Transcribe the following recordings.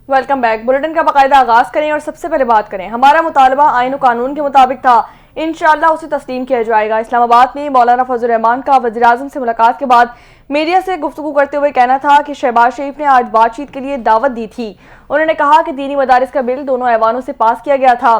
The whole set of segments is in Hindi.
Welcome back. बुलेटिन का बाकायदा आगाज करें और सबसे पहले बात करें। हमारा मुतालबा आईन और कानून के मुताबिक था, इंशाअल्लाह उसे तस्लीम किया जाएगा। इस्लामाबाद में मौलाना फजल रहमान का वज़ीर आज़म से मुलाकात के बाद मीडिया से गुफ्तगू करते हुए कहना था कि शहबाज शरीफ ने आज बातचीत के लिए दावत दी थी। उन्होंने कहा कि दीनी मदारिस का बिल दोनों ऐवानों से पास किया गया था।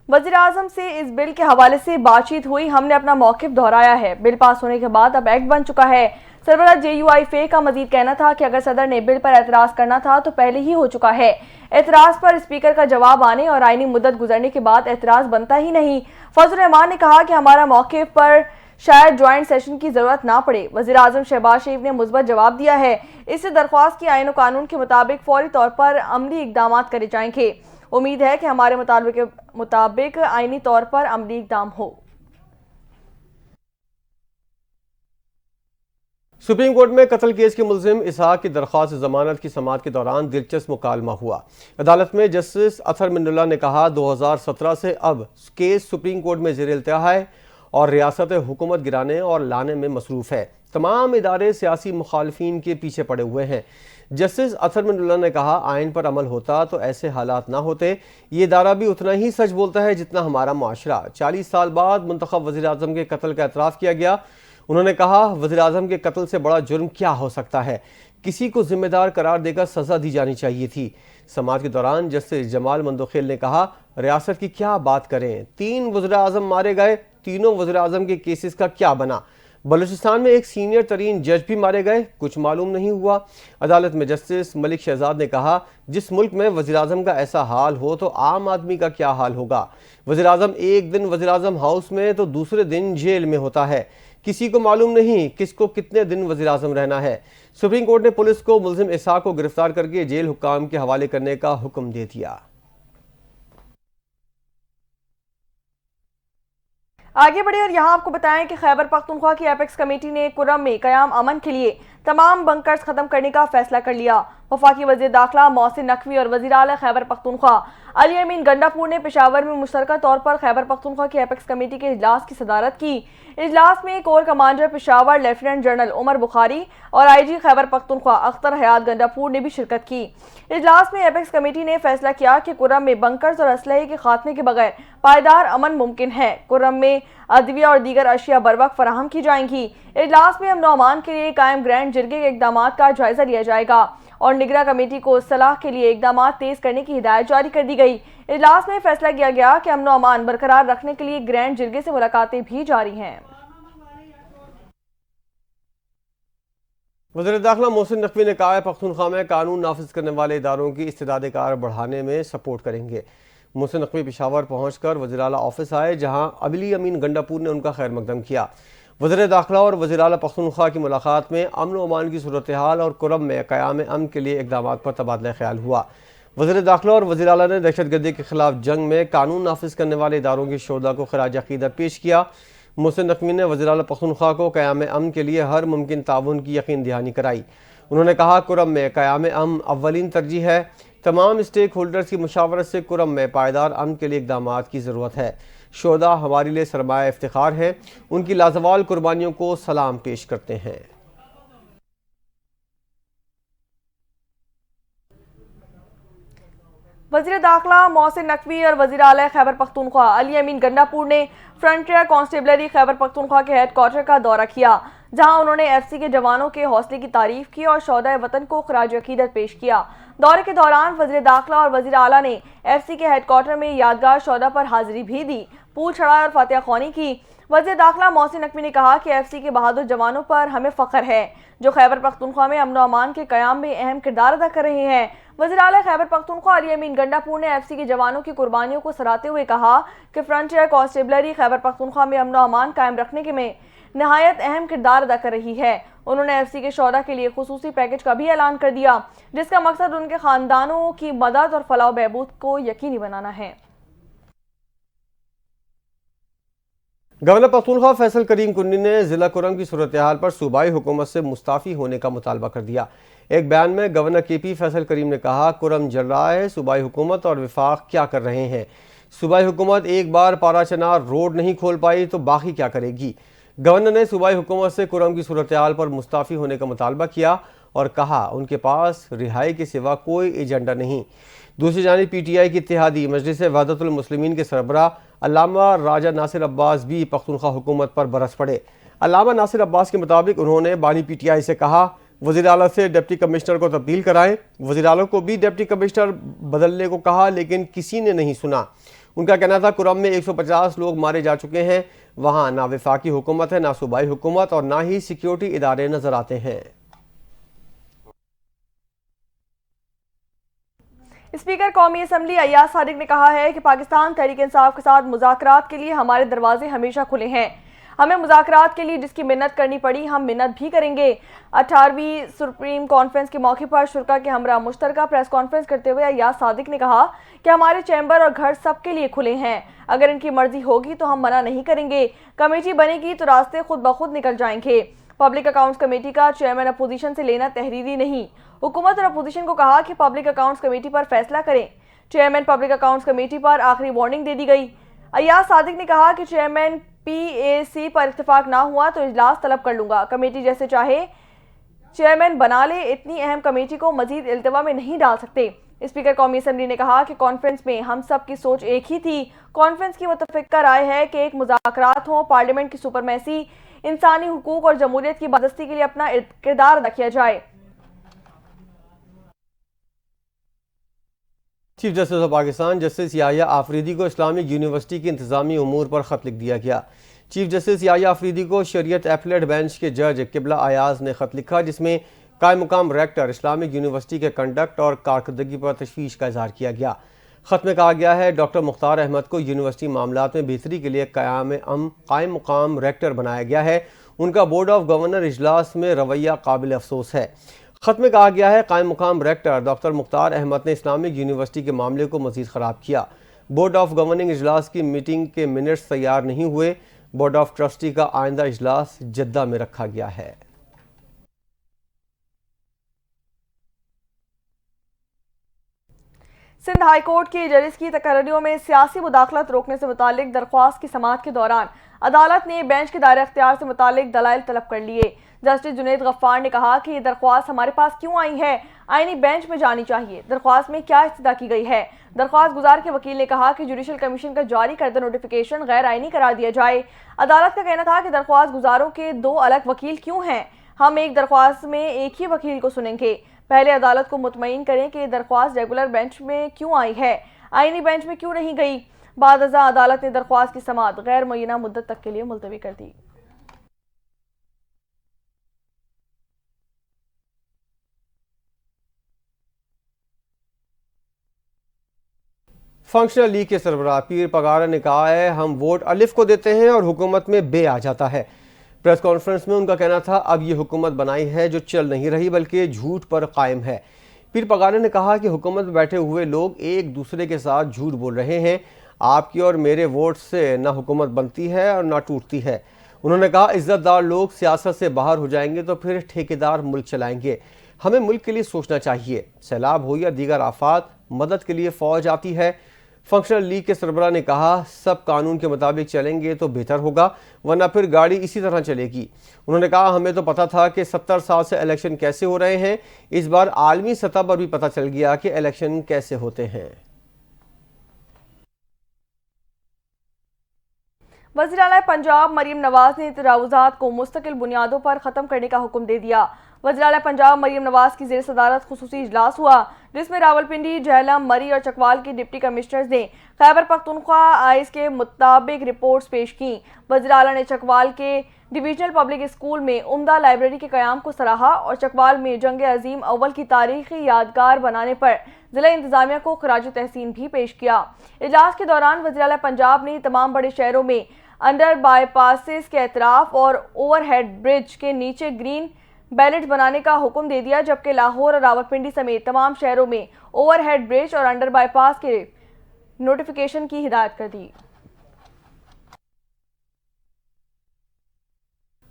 वज़ीर आज़म से इस बिल के हवाले से बातचीत हुई, हमने अपना मौक़िफ़ दोहराया है। बिल पास होने के बाद अब एक्ट बन चुका है। सरबराह JUIFA का मजीद कहना था कि अगर सदर ने बिल पर एतराज़ करना था तो पहले ही हो चुका है। एतराज़ पर स्पीकर का जवाब आने और आईनी मुद्दत गुजरने के बाद एतराज़ बनता ही नहीं। फजल रहमान ने कहा कि हमारा मौक़िफ़ पर शायद ज्वाइंट सेशन की जरूरत ना पड़े। वज़ीर आज़म शहबाज शरीफ ने मुस्बत जवाब दिया है। इससे दरख्वास्त की आईन और कानून के मुताबिक फौरी तौर पर अमली इक़दाम करे जाएंगे। उम्मीद है कि हमारे मुतालबे के मुताबिक आईनी तौर पर अमली इक़दाम हो। सुप्रीम कोर्ट में कत्ल केस के मुलजिम इसहाक की दरख्वास्त जमानत की समाअत के दौरान दिलचस्प मुकालमा हुआ। अदालत में जस्टिस अतहर मिन्नुल्लाह ने कहा 2017 से अब केस सुप्रीम कोर्ट में ज़ेर इल्तिहा है और रियासत हुकूमत गिराने और लाने में मसरूफ़ है। तमाम इदारे सियासी मुखालफिन के पीछे पड़े हुए हैं। जस्टिस अतहर मिन्नुल्लाह ने कहा आइन पर अमल होता तो ऐसे हालात ना होते। ये इदारा भी उतना ही सच बोलता है जितना हमारा मुआशरा। 40 साल बाद मुंतखब वज़ीर आज़म के कत्ल का एतराफ़ किया गया। उन्होंने कहा वज़ीर आज़म के कत्ल से बड़ा जुर्म क्या हो सकता है, किसी को जिम्मेदार करार देकर सज़ा दी जानी चाहिए थी। समाअत के दौरान जस्टिस जमाल मंदोखेल ने कहा रियासत की क्या बात करें, 3 वज़ीर आज़म मारे गए, तीनों वज़ीर आज़म के केसेस का क्या बना। बलूचिस्तान में एक सीनियर तरीन जज भी मारे गए, कुछ मालूम नहीं हुआ। अदालत में जस्टिस मलिक शहजाद ने कहा जिस मुल्क में वज़ीर आज़म का ऐसा हाल हो तो आम आदमी का क्या हाल होगा। वज़ीर आज़म एक दिन वज़ीर आज़म हाउस में तो दूसरे दिन जेल में होता है। किसी को मालूम नहीं किसको कितने दिन वज़ीर आज़म रहना है। सुप्रीम कोर्ट ने पुलिस को मुलजिम इसहाक को गिरफ्तार करके जेल हुक्काम के हवाले करने का हुक्म दे दिया। आगे बढ़े और यहाँ आपको बताएं कि खैबर पख्तूनख्वा की एपेक्स कमेटी ने कुर्रम में क़याम अमन के लिए तमाम बंकर्स खत्म करने का फैसला कर लिया। वफाकी वज़ीर दाखिला मोहसिन नकवी और वज़ीर आला खैबर पख्तूनख्वा अली अमीन गंडापुर ने पेशावर में मुश्तरका तौर पर खैबर पख्तूनख्वा की एपेक्स कमेटी के इजलास की सदारत की। इजलास में core commander Peshawar lieutenant general Umar Bukhari और IG खैबर पख्तूनख्वा अख्तर हयात गंडापुर ने भी शिरकत की। इजलास में एपेक्स कमेटी ने फैसला किया कि कुर्रम में बंकर्स और असलहे के खात्मे के बगैर पायदार अमन मुमकिन है। कुर्रम में अदविया और दीगर अशिया बरवक्त फराहम की जाएंगी। इजलास में अमन अमान के लिए कायम ग्रैंड जिरगे के इकदाम का जायजा लिया जाएगा और निगरां कमेटी को सलाह के लिए इकदाम तेज करने की हिदायत जारी कर दी गई। इजलास में फैसला किया गया कि अमन अमान बरकरार रखने के लिए ग्रैंड जिरगे से मुलाकातें भी जारी हैं। वज़ीर दाखिला मोहसिन नकवी ने कहा है पख्तूनख्वा में कानून नाफिज करने वाले इदारों की इस्तेदाद कार बढ़ाने में सपोर्ट करेंगे। मोहसिन नकवी पेशावर पहुंचकर वज़ीर आला ऑफिस आए जहां अली अमीन गंडापुर ने उनका खैर मकदम किया। वज़ीर दाखिला और वज़ीर आला पख्तूनख्वा की मुलाकात में अमन व अमान की सूरत हाल और कुर्रम में क़याम अमन के लिए इक़दाम पर तबादला ख्याल हुआ। वज़ीर दाखिला और वज़ीर आला ने दहशतगर्दी के खिलाफ जंग में कानून नाफिज करने वाले इदारों के शोधा को खराज अक़ीदत पेश किया। मोहसिन नकवी ने वज़ीर आला पख्तूनख्वा को क़याम अमन के लिए हर मुमकिन ताउन की यकीन दहानी कराई। उन्होंने कहा कुर्रम में क़याम अमन अव्वलीन तरजीह है। तमाम स्टेक होल्डर्स की मुशावरत से कुर्रम में पायदार अमन के लिए इक़दाम की ज़रूरत है। शोधा हमारे लिए सरमाया इफ्तिखार है, उनकी लाजवाल कुर्बानियों को सलाम पेश करते हैं। वज़ीर दाखिला मोहसिन नकवी और वज़ीर आला खैबर पख्तूनख्वा अली अमीन गंडापुर ने फ्रंटियर कांस्टेबलरी खैबर पख्तूनख्वा के हेडक्वार्टर का दौरा किया, जहां उन्होंने FC के जवानों के हौसले की तारीफ की और शोहदाए वतन को खराज अकीदत पेश किया। दौरे के दौरान वज़ीर दाखिला और वज़ीर आला ने FC के हेडक्वार्टर में यादगार शोहदा पर हाजिरी भी दी, पूल चढ़ाई और फातिहा ख्वानी की। वज़ीर दाखिला मोहसिन नकवी ने कहा कि FC के बहादुर जवानों पर हमें फ़ख्र है जो खैबर पख्तूनख्वा में अमन अमान के क़याम में अहम किरदार अदा कर रहे हैं। वज़ीर आला खैबर पख्तूनख्वा अली अमीन गंडापुर ने FC के जवानों की कुर्बानियों को सराहते हुए कहा कि फ्रंटियर कांस्टेबलरी खैबर पख्तूनख्वा में अमन अमान कायम रखने के में नहायत अहम किरदार अदा कर रही है। उन्होंने FC के शोहदा के लिए खुसूसी पैकेज का भी ऐलान कर दिया, जिसका मकसद उनके खानदानों की मदद और फलाह बहबूद को यकीनी बनाना है। गवर्नर पख्तूनख्वा फैसल करीम कुन्नी ने ज़िला कुर्रम की सूरत हाल पर सूबाई हुकूमत से मुस्ताफ़ी होने का मुतालबा कर दिया। एक बयान में गवर्नर KP फैसल करीम ने कहा कुर्रम जल रहा है, सूबाई हुकूमत और विफाक क्या कर रहे हैं। सूबाई हुकूमत एक बार पारा चनार रोड नहीं खोल पाई तो बाकी क्या करेगी। गवर्नर ने सूबाई हुकूमत से कुर्रम की सूरत हाल पर मुस्ताफ़ी होने का मुतालबा किया और कहा उनके पास रिहाई के सिवा कोई एजेंडा नहीं। दूसरी जानिब PTI की इत्तेहादी मजलिस वहदतुल मुस्लिमीन के सरबराह अल्लामा राजा नासिर अब्बास भी पख्तूनख्वा हुकूमत पर बरस पड़े। अल्लामा नासिर अब्बास के मुताबिक उन्होंने बानी PTI से कहा वज़ीर आला से डिप्टी कमिश्नर को तब्दील कराएं। वज़ीर आला को भी डिप्टी कमिश्नर बदलने को कहा लेकिन किसी ने नहीं सुना। उनका कहना था कुरम में 150 लोग मारे जा चुके हैं, वहाँ ना वफाकी हुकूमत है, ना सूबाई हुकूमत और ना ही सिक्योरिटी इदारे नजर आते हैं। स्पीकर कौमी असम्बली अय्याज सादिक ने कहा है कि पाकिस्तान तहरीक इंसाफ के साथ मुज़ाकरात के लिए हमारे दरवाजे हमेशा खुले हैं। हमें मुज़ाकरात के लिए जिसकी मिन्नत करनी पड़ी हम मिन्नत भी करेंगे। 18वीं सुप्रीम कॉन्फ्रेंस के मौके पर शुरा के हमरा मुश्तरका प्रेस कॉन्फ्रेंस करते हुए अय्याज सादिक ने कहा कि हमारे चैम्बर और घर सबके लिए खुले हैं, अगर इनकी मर्जी होगी तो हम मना नहीं करेंगे। कमेटी बनेगी तो रास्ते खुद ब खुद निकल जाएंगे। पब्लिक अकाउंट्स कमेटी का चेयरमैन अपोजिशन से लेना तहरीरी नहीं। हुकूमत और अपोजिशन को कहा कि पब्लिक अकाउंट्स कमेटी पर फैसला करें। चेयरमैन पब्लिक अकाउंट्स कमेटी पर आखिरी वार्निंग दे दी गई। अय्याज सादिक ने कहा कि चेयरमैन PAC पर इत्तेफाक ना हुआ तो इजलास तलब कर लूंगा। कमेटी जैसे चाहे चेयरमैन बना ले, इतनी अहम कमेटी को मजीद इल्तवा में नहीं डाल सकते। स्पीकर कौमी असम्बली ने कहा कि कॉन्फ्रेंस में हम सब की सोच एक ही थी। कॉन्फ्रेंस की मुतफ़िक़ा राय है कि एक मुज़ाकरात हों, पार्लियामेंट की सुपरमेसी, इंसानी हुकूक और जमहूरियत की बादस्ती के लिए अपना किरदार अदा किया जाए। Chief justice of Pakistan justice Yahya Afridi को इस्लामिक यूनिवर्सिटी के इंतजामी उमूर पर ख़त लिख दिया गया। चीफ जस्टिस याहिया आफरीदी को शरीयत एपलेट बेंच के जज किबला अयाज ने ख़त लिखा जिसमें कायम मुकाम रेक्टर इस्लामिक यूनिवर्सिटी के कंडक्ट और कारकर्दगी पर तशवीश का इजहार किया गया। ख़त में कहा गया है डॉक्टर मुख्तार अहमद को यूनिवर्सिटी मामलात में बेहतरी के लिए कायम मुकाम रेक्टर बनाया गया है। उनका बोर्ड ऑफ गवर्नर इजलास में रवैया काबिल अफसोस है। ख़त में कहा गया है कायम मुकाम रेक्टर डॉक्टर मुख्तार अहमद ने इस्लामिक यूनिवर्सिटी के मामले को मज़ीद ख़राब किया। बोर्ड ऑफ गवर्निंग इजलास की मीटिंग के मिनट्स तैयार नहीं हुए। बोर्ड ऑफ ट्रस्टी का आइंदा इजलास जद्दा में रखा गया है। सिंध हाई कोर्ट के जजेस की तकर्रियों में सियासी मुदाखलत रोकने से मुतालिक दरख्वास्त की समाअत के दौरान अदालत ने बेंच के दायरे अख्तियार से मुतालिक दलाइल तलब कर लिए। जस्टिस जुनैद गफ्फार ने कहा कि ये दरख्वास्त हमारे पास क्यों आई है, आईनी बेंच में जानी चाहिए। दरख्वास्त में क्या इस्तदा की गई है। दरख्वास्त गुजार के वकील ने कहा कि जुडिशल कमीशन का जारी करदा नोटिफिकेशन गैर आईनी करार दिया जाए। अदालत का कहना था कि दरख्वास्त गुजारों के दो अलग वकील क्यों हैं, हम एक दरख्वास्त में एक ही वकील को सुनेंगे। पहले अदालत को मुतमईन करें कि दरख्वास्त रेगुलर बेंच में क्यों आई है, आईनी बेंच में क्यों नहीं गई। बाद अज़ा अदालत ने दरख्वास्त की समाअत गैर मुय्यना मुद्दत तक के लिए मुलतवी कर दी। फंक्शनल लीग के सरबराह पीर पगारा ने कहा है हम वोट अलिफ को देते हैं और हुकूमत में बे आ जाता है। प्रेस कॉन्फ्रेंस में उनका कहना था अब ये हुकूमत बनाई है जो चल नहीं रही बल्कि झूठ पर कायम है। पीर पगारा ने कहा कि हुकूमत में बैठे हुए लोग एक दूसरे के साथ झूठ बोल रहे हैं। आपकी और मेरे वोट से ना हुकूमत बनती है और ना टूटती है। उन्होंने कहा इज्जतदार लोग सियासत से बाहर हो जाएंगे तो फिर ठेकेदार मुल्क चलाएंगे। हमें मुल्क के लिए सोचना चाहिए। सैलाब हो या दीगर आफात, मदद के लिए फौज आती है। फंक्शनल लीग के सरबराह ने कहा सब कानून के मुताबिक चलेंगे तो बेहतर होगा वरना फिर गाड़ी इसी तरह चलेगी। उन्होंने कहा हमें तो पता था कि 70 साल से इलेक्शन कैसे हो रहे हैं, इस बार आलमी सतह पर भी पता चल गया कि इलेक्शन कैसे होते हैं। वज़ीर आला पंजाब मरीम नवाज ने तजावुज़ात को मुस्तकिल बुनियादों पर ख़त्म करने का हुक्म दे दिया। वज़ीर आला पंजाब मरीम नवाज की ज़ेर सदारत खुसूसी इजलास हुआ जिसमें रावलपिंडी, झेलम, मरी और चकवाल के डिप्टी कमिश्नर्स ने खैबर पख्तूनख्वा आइस के मुताबिक रिपोर्ट्स पेश की। वज़ीर आला ने चकवाल के डिविजनल पब्लिक स्कूल में उम्दा लाइब्रेरी के क़याम को सराहा और चकवाल में जंग अजीम अव्वल की तारीखी यादगार बनाने पर जिला इंतजामिया को खराज तहसीन भी पेश किया। इजलास के दौरान वज़ीर आला पंजाब ने तमाम बड़े शहरों में अंडर बाईपासेस के अतराफ और ओवरहेड ब्रिज के नीचे ग्रीन बेल्ट बनाने का हुक्म दे दिया, जबकि लाहौर और रावलपिंडी समेत तमाम शहरों में ओवरहेड ब्रिज और अंडर बाईपास के नोटिफिकेशन की हिदायत कर दी।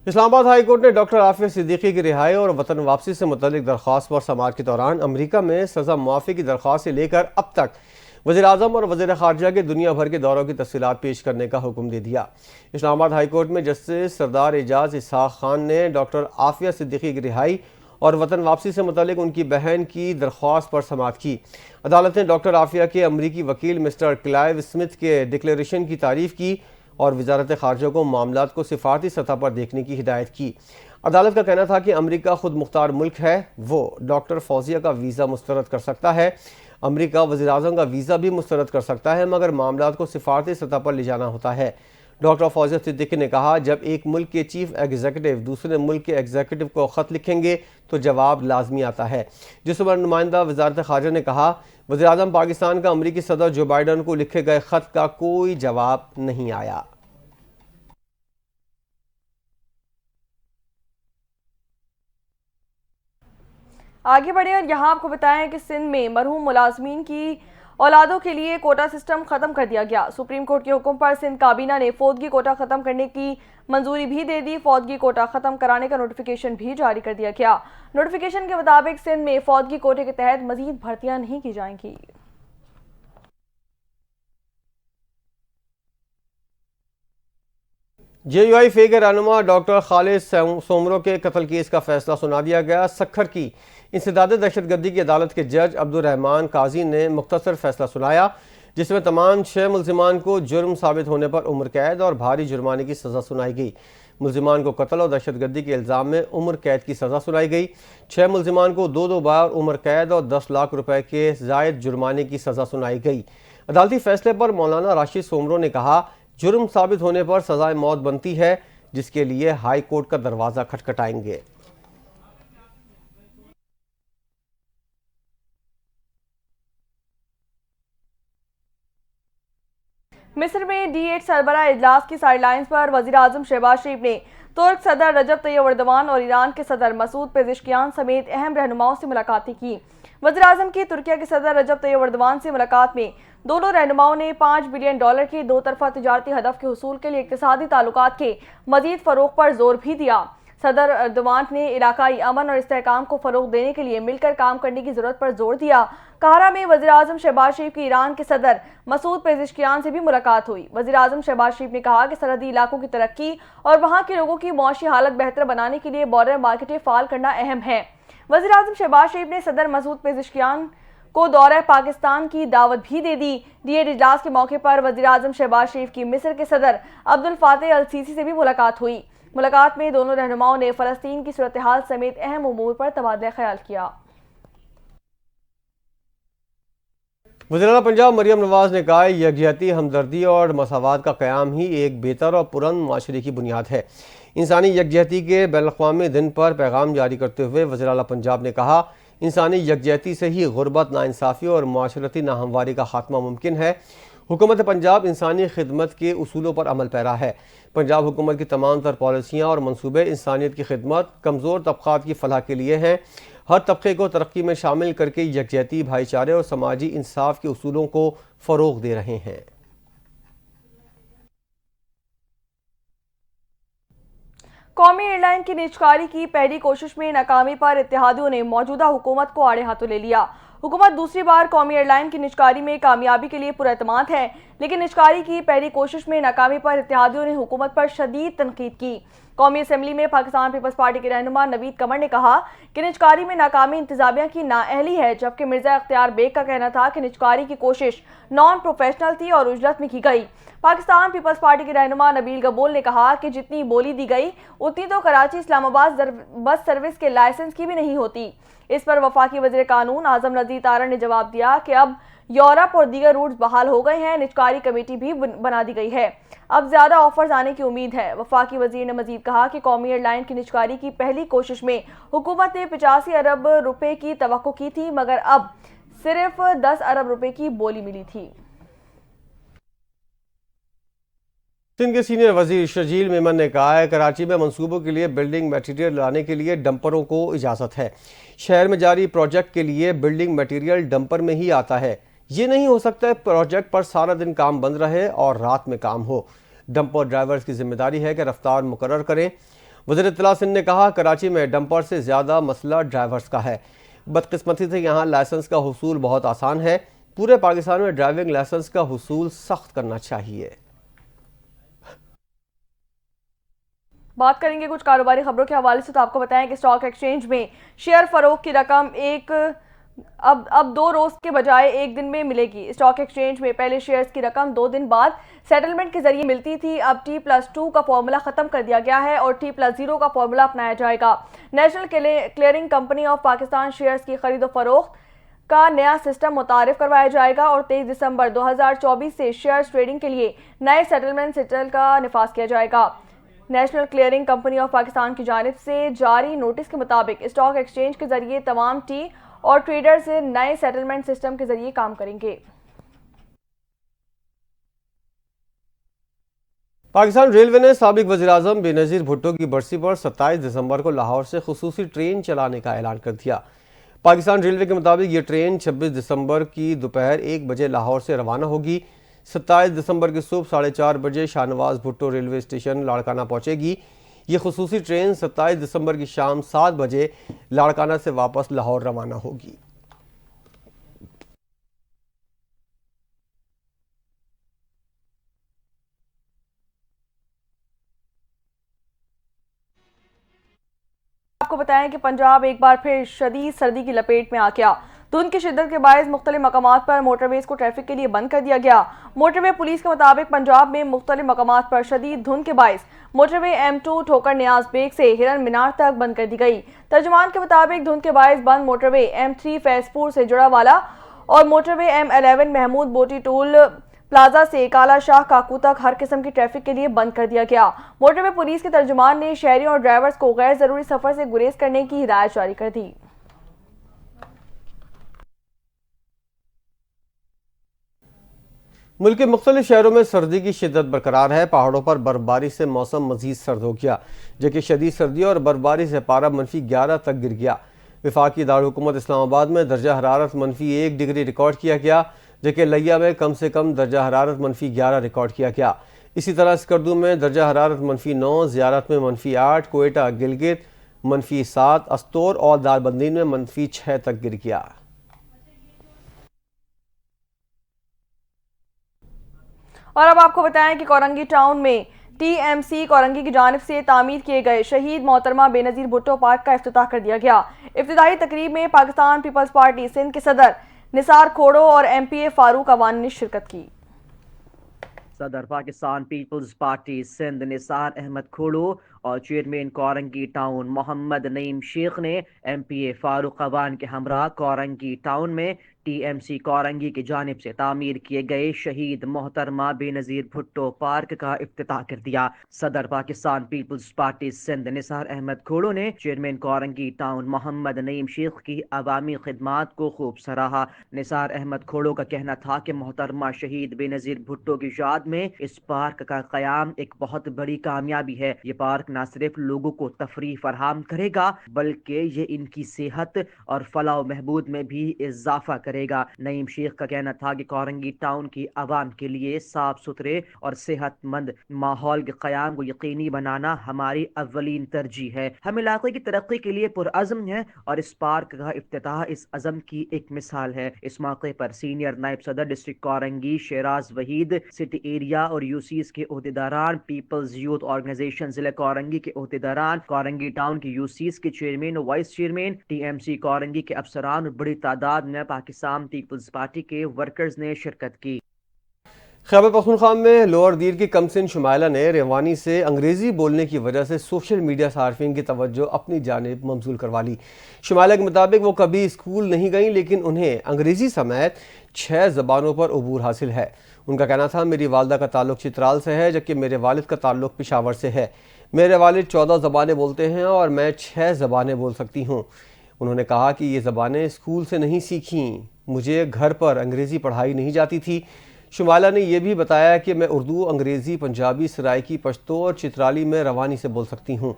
इस्लामाबाद हाई कोर्ट ने डॉक्टर आफिया सिद्दीकी की रिहाई और वतन वापसी से मुतल्लिक दरख्वास्त पर समाअत के दौरान अमरीका में सज़ा मुआफ़ी की दरख्वास्त से लेकर अब तक वज़ीर आज़म और वज़ीर ख़ारजा के दुनिया भर के दौरों की तफ़सीलात पेश करने का हुक्म दे दिया। इस्लामाबाद हाई कोर्ट में जस्टिस सरदार एजाज इसहाक खान ने डॉक्टर आफिया सिद्दीकी की रिहाई और वतन वापसी से मुतालिक उनकी बहन की दरख्वास्त पर समाअत की। अदालत ने डॉक्टर आफिया के अमरीकी वकील मिस्टर क्लाइव स्मिथ के डिक्लेरेशन की तारीफ की और वजारत खारजा को मामलात को सिफारती सतह पर देखने की हिदायत की। अदालत का कहना था कि अमरीका खुद मुख्तार मुल्क है, वो डॉक्टर फौजिया का वीज़ा मुस्तरद कर सकता है। अमरीका वज़ीर-ए-आज़म का वीज़ा भी मुस्तरद कर सकता है, मगर मामलात को सिफारती सतह पर ले जाना होता है। डॉक्टर फौजिया सिद्दीकी ने कहा, जब एक मुल्क के चीफ एग्जीक्यूटिव दूसरे मुल्क के एग्जीक्यूटिव को ख़त लिखेंगे तो जवाब लाजमी आता है। जिस पर नुमाइंदा वज़ारत ख़ारजा ने कहा, वज़ीर-ए-आज़म पाकिस्तान का अमरीकी सदर जो बाइडन को लिखे गए ख़त का कोई जवाब नहीं आया। आगे बढ़े और यहाँ आपको बताएं कि सिंध में मरहूम मुलाजमीन की औलादों के लिए कोटा सिस्टम खत्म कर दिया गया। सुप्रीम कोर्ट के हुक्म पर सिंध काबीना ने फौदगी कोटा खत्म करने की मंजूरी भी दे दी। फौदगी कोटा खत्म कराने का नोटिफिकेशन भी जारी कर दिया गया। नोटिफिकेशन के मुताबिक सिंध में फौदगी कोटे के तहत मजीद भर्तियां नहीं की जाएंगी। JUI के रहनुमा डॉक्टर खालिद सोमरो के कत्ल केस का फैसला सुना दिया गया। सखर की इंसदाद दहशतगर्दी की अदालत के जज अब्दुर्रहमान काजी ने मुख्तसर फैसला सुनाया, जिसमें तमाम 6 मुल्जिमान को जुर्म साबित होने पर उम्र कैद और भारी जुर्माने की सज़ा सुनाई गई। मुल्जिमान को कत्ल और दहशतगर्दी के इल्ज़ाम में उम्र कैद की सज़ा सुनाई गई। 6 मुल्जिमान को 2 बार उम्र कैद और 10 लाख रुपए के जायद जुर्माने की सज़ा सुनाई गई। अदालती फैसले पर मौलाना राशिद सोमरो ने कहा, जुर्म साबित होने पर सजाए मौत बनती है, जिसके लिए हाई कोर्ट का दरवाज़ा खटखटाएंगे। मिस्र में D8 सरबराह इजलास की साइडलाइंस पर वज़ीर-ए-आज़म शहबाज शरीफ ने तुर्क सदर रजब तैयब एर्दोगान और ईरान के सदर मसूद पेज़ेश्कियान समेत अहम रहनुमाओं से मुलाकातें की। वज़ीर-ए-आज़म की तुर्किया के सदर रजब तैयब एर्दोगान से मुलाकात में दोनों रहनुमाओं ने $5 बिलियन के 2 तरफा तिजारती हदफ के हुसूल के लिए इक्तिसादी ताल्लुकात के मजीद फ़रोग़ पर जोर भी दिया। सदर एर्दोगान ने इलाकाई अमन और इस्तेहकाम को फ़रोग़ देने के लिए मिलकर काम करने की ज़रूरत पर जोर दिया। काहिरा में वज़ीर-ए-आज़म शहबाज शरीफ की ईरान के सदर मसूद पेज़ेश्कियान से भी मुलाकात हुई। वज़ीर-ए-आज़म शहबाज शरीफ ने कहा कि सरहदी इलाकों की तरक्की और वहाँ के लोगों की मुआशी हालत बेहतर बनाने के लिए बॉर्डर मार्केटें फ़ाल करना अहम है। वज़ीर-ए-आज़म शहबाज शरीफ ने सदर मसूद पेज़ेश्कियान को दौरा पाकिस्तान की दावत भी दे दी। D8 इजलास के मौके पर वज़ीर-ए-आज़म शहबाज शरीफ की मिस्र के सदर अब्दुल फातह अल सीसी से भी मुलाकात हुई। मुलाकात में दोनों रहनुमाओं ने फ़लस्तीन की सूरत हाल समेत अहम उमूर पर तबादला ख्याल किया। वज़ीर-ए-आला पंजाब मरियम नवाज ने कहा, यकजहती, हमदर्दी और मसावात का क़याम ही एक बेहतर और पुरअमन माशरे की बुनियाद है। इंसानी यकजहती के बैनुल-अक़वामी दिन पर पैगाम जारी करते हुए वज़ीर-ए-आला पंजाब ने कहा, इंसानी यकजहती से ही गुरबत, नाइंसाफ़ी और माशरती नाहमवारी का खात्मा मुमकिन है। हुकूमत पंजाब इंसानी खिदमत के उसूलों पर अमल पैरा है। पंजाब हुकूमत की तमाम तर पॉलिसियाँ और मनसूबे इंसानियत की खिदमत, कमज़ोर तबक़ात की फलाह के लिए हैं। हर तबके को तरक्की में शामिल करके यकजहती, भाईचारे और समाजी इंसाफ के उसूलों को फ़रोग़ दे रहे हैं। कौमी एयरलाइन की निजकारी की पहली कोशिश में नाकामी पर इत्तेहादियों ने मौजूदा हुकूमत को आड़े हाथों ले लिया। हुकूमत दूसरी बार कौमी एयरलाइन की निजकारी में कामयाबी के लिए पुरएतमाद है, लेकिन निजकारी की पहली कोशिश में नाकामी पर इत्तेहादियों ने हुकूमत पर शदीद तनकीद की। कौमी असम्बली में पाकिस्तान पीपल्स पार्टी के रहनुमा नवीद कमर ने कहा कि निजकारी में नाकामी इंतजामिया की नाअहली है, जबकि मिर्जा इख्तियार बेग का कहना था कि निजकारी की कोशिश नॉन प्रोफेशनल थी और उजरत में की गई। पाकिस्तान पीपल्स पार्टी के रहनुमा नबील गबोल ने कहा कि जितनी बोली दी गई उतनी तो कराची इस्लामाबाद बस सर्विस के लाइसेंस की भी नहीं होती। इस पर वफाकी वज़ीर कानून आज़म नज़ीर तारा ने जवाब दिया कि अब यूरोप और दीगर रूट्स बहाल हो गए हैं, निजकारी कमेटी भी बना दी गई है, अब ज़्यादा ऑफर्स आने की उम्मीद है। वफाकी वज़ीर ने मजीद कहा कि कौमी एयरलाइन की निजकारी की पहली कोशिश में हुकूमत ने 85 अरब रुपए की तवक्को की थी, मगर अब सिर्फ 10 अरब रुपए की बोली मिली थी। सिंध के सीनियर वजीर शर्जील मेमन ने कहा है, कराची में मंसूबों के लिए बिल्डिंग मटीरियल लाने के लिए डंपरों को इजाज़त है। शहर में जारी प्रोजेक्ट के लिए बिल्डिंग मटीरियल डंपर में ही आता है। ये नहीं हो सकता प्रोजेक्ट पर सारा दिन काम बंद रहे और रात में काम हो। डंपर ड्राइवर्स की जिम्मेदारी है कि रफ्तार मुकर्रर करें। वज़ीर इत्तला सिंध ने कहा, कराची में डंपर से ज़्यादा मसला ड्राइवर्स का है। बदकिस्मती से यहाँ लाइसेंस का हुसूल बहुत आसान है। पूरे पाकिस्तान में ड्राइविंग लाइसेंस का हुसूल सख्त करना चाहिए। बात करेंगे कुछ कारोबारी खबरों के हवाले से, तो आपको बताएं कि स्टॉक एक्सचेंज में शेयर फरोख्त की रकम अब 2 रोज के बजाय 1 दिन में मिलेगी। स्टॉक एक्सचेंज में पहले शेयर्स की रकम 2 दिन बाद सेटलमेंट के जरिए मिलती थी। अब T+2 का फॉर्मूला खत्म कर दिया गया है और T+0 का फॉर्मूला अपनाया जाएगा। National clearing company of Pakistan shares की खरीदो फरोख्त का नया सिस्टम मुतारिफ करवाया जाएगा और 23 दिसंबर 2024 से शेयर्स ट्रेडिंग के लिए नए सेटलमेंट सिस्टम का निफाज किया जाएगा। National clearing company of Pakistan की जानिब से जारी नोटिस के मुताबिक स्टॉक एक्सचेंज के जरिए तमाम टी और ट्रेडर्स नए सेटलमेंट सिस्टम के जरिए काम करेंगे। पाकिस्तान रेलवे ने साबिक वज़ीर-ए-आज़म बेनज़ीर भुट्टो की बरसी पर 27 दिसंबर को लाहौर से खुसूसी ट्रेन चलाने का ऐलान कर दिया। पाकिस्तान रेलवे के मुताबिक ये ट्रेन 26 दिसंबर की दोपहर 1 बजे लाहौर से रवाना होगी। 27 दिसंबर की सुबह 4:30 बजे शाहनवाज भुट्टो रेलवे स्टेशन लाड़काना पहुंचेगी। ये खुसूसी ट्रेन 27 दिसंबर की शाम 7 बजे लाड़काना से वापस लाहौर रवाना होगी। आपको बताएं कि पंजाब एक बार फिर शदीद सर्दी की लपेट में आ गया। धुंध की शिद्दत के बायस मुख्तलिफ मकामात पर मोटरवेज को ट्रैफिक के लिए बंद कर दिया गया। मोटरवे पुलिस के मुताबिक पंजाब में मुख्तलिफ मकामात पर शदीद धुंध के बायस मोटरवे M2 ठोकर नियाज बेग से हिरन मीनार तक बंद कर दी गई। तर्जुमान के मुताबिक धुंध के बायस बंद मोटरवे M3 फैजपुर से जुड़ा वाला और मोटरवे M11 महमूद बोटी टोल प्लाजा से काला शाह काकू तक हर किस्म की ट्रैफिक के लिए बंद कर दिया गया। मोटरवे पुलिस के तर्जुमान ने शहरियों और ड्राइवर्स को गैर जरूरी सफर से गुरेज करने की हिदायत जारी कर दी। मुल्क के मुख्तलिफ शहरों में सर्दी की शिद्दत बरकरार है। पहाड़ों पर बर्फबारी से मौसम मजीद सर्द हो गया, जबकि शदीद सर्दी और बर्फबारी से पारा -11 तक गिर गया। वफाकी दारुल-हुकूमत इस्लामाबाद में दर्जा हरारत -1 डिग्री रिकॉर्ड किया गया, जबकि लिया में कम से कम दर्जा हरारत -11 रिकॉर्ड किया गया। इसी तरह स्कर्दू में दर्जा हरारत -9, ज़ियारत में -8, कोयटा गिलगित -7, अस्तोर और दालबंदीन में -6 तक गिर गया। और अब आपको बताएं कि कोरंगी टाउन में TMC कोरंगी की जानिब से तामीर किए गए शहीद मोहतरमा बेनज़ीर भुट्टो पार्क का इफ्तिताह कर दिया गया। इफ्तिताही तकरीब में पाकिस्तान पीपल्स पार्टी सिंध के सदर निसार खोड़ो और MPA फारूक अवान ने शिरकत की। सदर पाकिस्तान पीपल्स पार्टी सिंध निसार अहमद खोड़ो और चेयरमैन कोरंगी टाउन मोहम्मद नईम शेख ने MPA फारूक अवान के हमरा कोरंगी टाउन में TMC कोरंगी की जानिब से तामीर किए गए शहीद मोहतरमा बेनज़ीर भुट्टो पार्क का इफ्तिताह कर दिया। सदर पाकिस्तान पीपल्स पार्टी सिंध निसार अहमद खोड़ो ने चेयरमैन कोरंगी टाउन मोहम्मद नईम शेख की अवामी खिदमात को खूब सराहा। निसार अहमद खोड़ो का कहना था कि मोहतरमा शहीद बेनज़ीर भुट्टो की याद में इस पार्क का क़याम एक बहुत बड़ी कामयाबी है। ये पार्क न सिर्फ लोगों को तफरीह फराहम करेगा बल्कि ये इनकी सेहत और फलाह महबूद में भी इजाफा करेगा। नईम शेख का कहना था कि कोरंगी टाउन की आवाम के लिए साफ सुथरे और सेहतमंद माहौल के क़याम को यकीनी बनाना हमारी अव्वलीन तरजीह है। हम इलाके की तरक्की के लिए पुरअज़्म हैं और इस पार्क का इफ्तिताह इस अज़म की एक मिसाल है। इस मौके पर सीनियर नायब सदर district Korangi Sheraz Waheed, city area और यूसीस के ओहदेदारान, पीपल्स यूथ ऑर्गेनाइजेशन जिला कोरंगी के ओहदेदारान, कोरंगी टाउन के यूसीस के चेयरमैन और वाइस चेयरमैन, TMC कोरंगी के अफसरान और बड़ी तादाद में पाकिस्तान पीपल्स पार्टी के वर्कर्स ने शिरकत की। खैबर पख्तूनख्वा में लोअर दीर की कमसिन शुमाइला ने रेवानी से अंग्रेज़ी बोलने की वजह से सोशल मीडिया सार्फिन की तवज्जो अपनी जानिब मबजूल करवा ली। शुमाइला के मुताबिक वो कभी स्कूल नहीं गई, लेकिन उन्हें अंग्रेज़ी समेत 6 ज़बानों पर अबूर हासिल है। उनका कहना था, मेरी वालदा का ताल्लुक चित्राल से है, जबकि मेरे वालिद का ताल्लुक पेशावर से है। मेरे वालिद 14 ज़बानें बोलते हैं और मैं 6 ज़बानें बोल सकती हूँ। उन्होंने कहा कि ये ज़बानें स्कूल से नहीं सीखी, मुझे घर पर अंग्रेज़ी पढ़ाई नहीं जाती थी। शुमाइला ने यह भी बताया कि मैं उर्दू, अंग्रेज़ी, पंजाबी, सराइकी, पश्तो और चित्राली में रवानी से बोल सकती हूँ।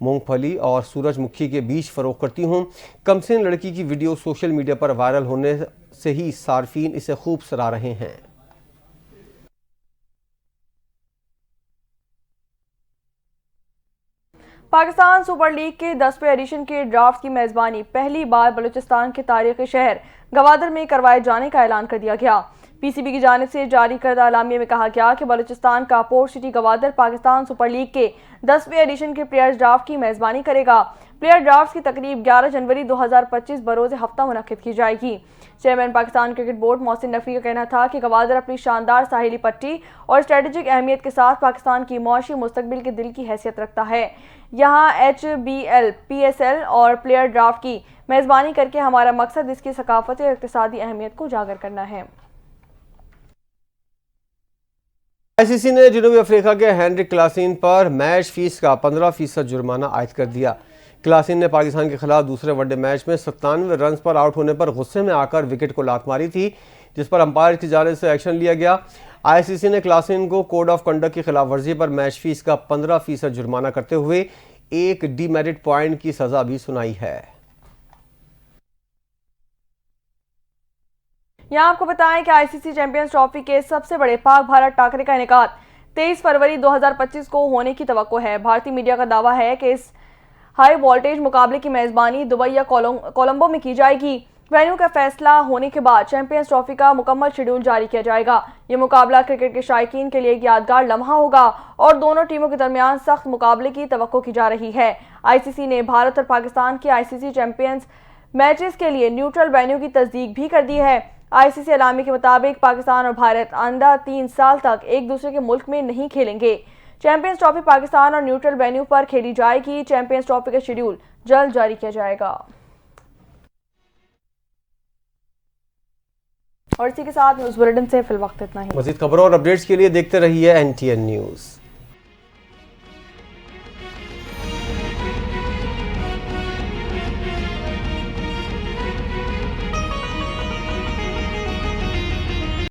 मूंगफली और सूरजमुखी के बीज फ़रोख्त करती हूँ। कमसिन लड़की की वीडियो सोशल मीडिया पर वायरल होने से ही सार्फिन इसे खूब सराह रहे हैं। पाकिस्तान सुपर लीग के 10वें एडिशन के ड्राफ्ट की मेज़बानी पहली बार बलूचिस्तान के तारीखी शहर गवादर में करवाए जाने का ऐलान कर दिया गया। पीसीबी की जानिब से जारी करदा एलामिया में कहा गया कि बलूचिस्तान का port city Gwadar Pakistan super league के 10वें एडिशन के प्लेयर्स ड्राफ्ट की मेजबानी करेगा। प्लेयर ड्राफ्ट की तकरीब 11 जनवरी 2025 बरोज़ हफ्ता मुनक्किद की जाएगी। Chairman Pakistan cricket board Mohsin Naqvi का कहना था कि गवादर अपनी शानदार साहिली पट्टी और स्ट्रेटेजिक अहमियत के साथ पाकिस्तान की मुआशी मुस्तकबिल के दिल की हैसियत रखता है। यहाँ HBL, PSL और प्लेयर ड्राफ्ट की मेजबानी करके हमारा मकसद इसकी सकाफती और इक्तिसादी अहमियत को उजागर करना है। ICC ने जनूबी अफ्रीका के हेनरिक क्लासन पर मैच फीस का 15% जुर्माना आयद कर दिया। क्लासन ने पाकिस्तान के खिलाफ दूसरे वनडे मैच में 97 रन पर आउट होने पर गुस्से में आकर विकेट को लात मारी थी, जिस पर अंपायर की जानिब से एक्शन लिया गया। ICC ने क्लासन को कोड ऑफ कंडक्ट की खिलाफ वर्जी पर मैच फीस का 15% जुर्माना करते हुए एक डीमेरिट पॉइंट की सजा भी सुनाई है। यहाँ आपको बताएं कि ICC चैंपियंस ट्रॉफी के सबसे बड़े पाक भारत टाकरे का इनेकाद 23 फरवरी 2025 को होने की तवक्को है। भारतीय मीडिया का दावा है कि इस हाई वोल्टेज मुकाबले की मेजबानी दुबई या कोलंबो में की जाएगी। वेन्यू का फैसला होने के बाद चैंपियंस ट्रॉफी का मुकम्मल शेड्यूल जारी किया जाएगा। ये मुकाबला क्रिकेट के शायकीन के लिए एक यादगार लम्हा होगा और दोनों टीमों के दरमियान सख्त मुकाबले की तवक्को की जा रही है। ICC ने भारत और पाकिस्तान के ICC चैंपियंस मैचेस के लिए न्यूट्रल वेन्यू की तस्दीक भी कर दी है। ICC एलामी के मुताबिक पाकिस्तान और भारत आइंदा 3 साल तक एक दूसरे के मुल्क में नहीं खेलेंगे। चैंपियंस ट्रॉफी पाकिस्तान और न्यूट्रल वेन्यू पर खेली जाएगी। चैंपियंस ट्रॉफी का शेड्यूल जल्द जारी किया जाएगा। और इसी के साथ न्यूज़ बुलेटिन से फिल वक्त इतना ही। मज़ीद खबरों और अपडेट्स के लिए देखते रहिए NTN न्यूज़।